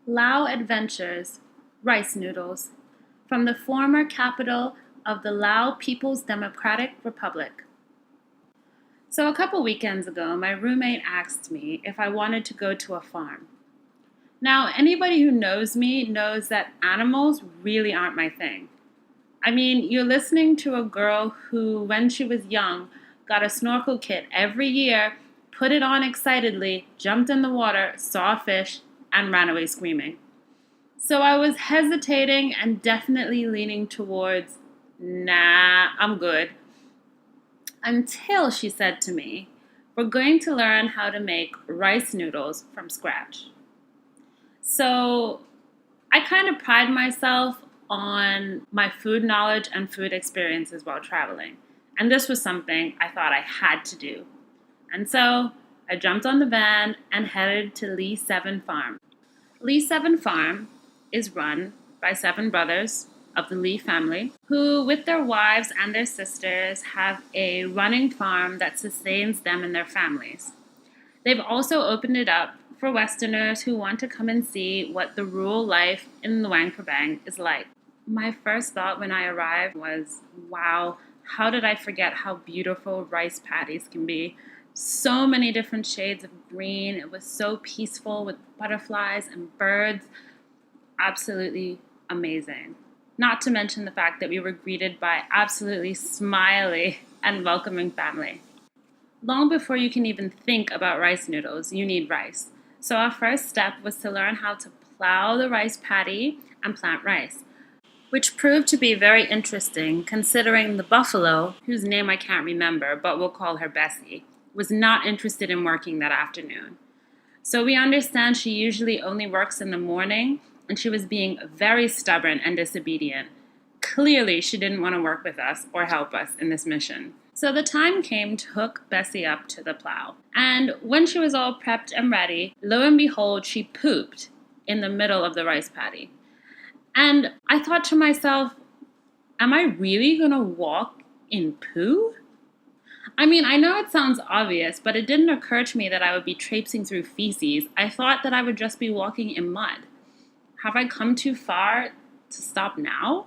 Laos Adventures, rice noodles, from the former capital of the Lao People's Democratic Republic. So a couple weekends ago, my roommate asked me if I wanted to go to a farm. Now, anybody who knows me knows that animals really aren't my thing. I mean, you're listening to a girl who, when she was young, got a snorkel kit every year, put it on excitedly, jumped in the water, saw a fish, and ran away screaming. So I was hesitating and definitely leaning towards, nah, I'm good. Until she said to me, we're going to learn how to make rice noodles from scratch. So I kind of pride myself on my food knowledge and food experiences while traveling. And this was something I thought I had to do. And so I jumped on the van and headed to Lee 7 Farm. Lee 7 Farm is run by 7 brothers of the Lee family who, with their wives and their sisters, have a running farm that sustains them and their families. They've also opened it up for Westerners who want to come and see what the rural life in Luang Prabang is like. My first thought when I arrived was, wow, how did I forget how beautiful rice paddies can be? So many different shades of green. It was so peaceful with butterflies and birds. Absolutely amazing. Not to mention the fact that we were greeted by absolutely smiley and welcoming family. Long before you can even think about rice noodles, you need rice. So our first step was to learn how to plow the rice paddy and plant rice, which proved to be very interesting considering the buffalo, whose name I can't remember, but we'll call her Bessie, was not interested in working that afternoon. So we understand she usually only works in the morning, and she was being very stubborn and disobedient. Clearly, she didn't want to work with us or help us in this mission. So the time came to hook Bessie up to the plow. And when she was all prepped and ready, lo and behold, she pooped in the middle of the rice paddy. And I thought to myself, am I really going to walk in poo? I mean, I know it sounds obvious, but it didn't occur to me that I would be traipsing through feces. I thought that I would just be walking in mud. Have I come too far to stop now?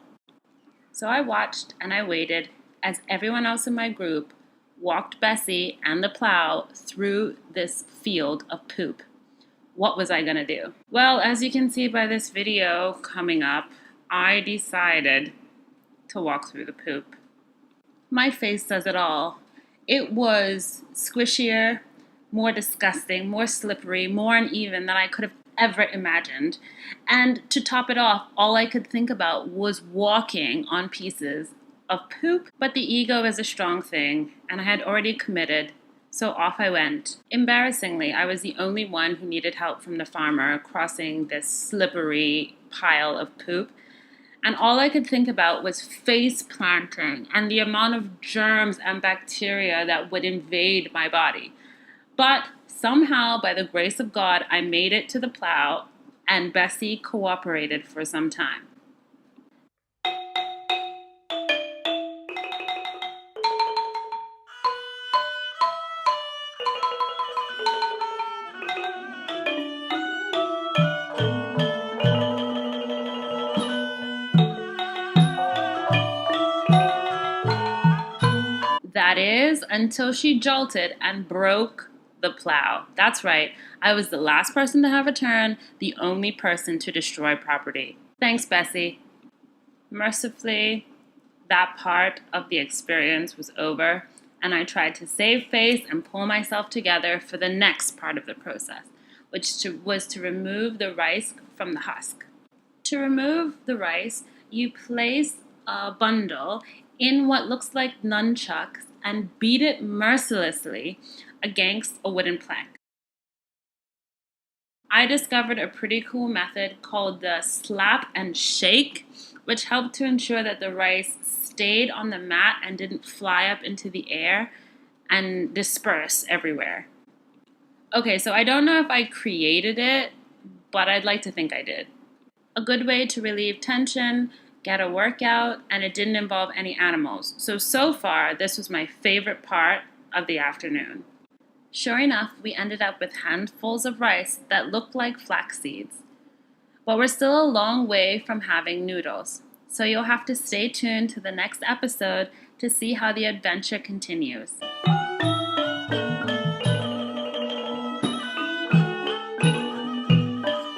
So I watched and I waited as everyone else in my group walked Bessie and the plow through this field of poop. What was I going to do? Well, as you can see by this video coming up, I decided to walk through the poop. My face says it all. It was squishier, more disgusting, more slippery, more uneven than I could have ever imagined. And to top it off, all I could think about was walking on pieces of poop. But the ego is a strong thing, and I had already committed, so off I went. Embarrassingly, I was the only one who needed help from the farmer crossing this slippery pile of poop. And all I could think about was face planting and the amount of germs and bacteria that would invade my body. But somehow, by the grace of God, I made it to the plow, and Bessie cooperated for some time. That is, until she jolted and broke the plow. That's right, I was the last person to have a turn, the only person to destroy property. Thanks, Bessie. Mercifully, that part of the experience was over, and I tried to save face and pull myself together for the next part of the process, which was to remove the rice from the husk. To remove the rice, you place a bundle in what looks like nunchucks and beat it mercilessly against a wooden plank. I discovered a pretty cool method called the slap and shake, which helped to ensure that the rice stayed on the mat and didn't fly up into the air and disperse everywhere. Okay, so I don't know if I created it, but I'd like to think I did. A good way to relieve tension, get a workout, and it didn't involve any animals. So far, this was my favorite part of the afternoon. Sure enough, we ended up with handfuls of rice that looked like flax seeds. But we're still a long way from having noodles, so you'll have to stay tuned to the next episode to see how the adventure continues.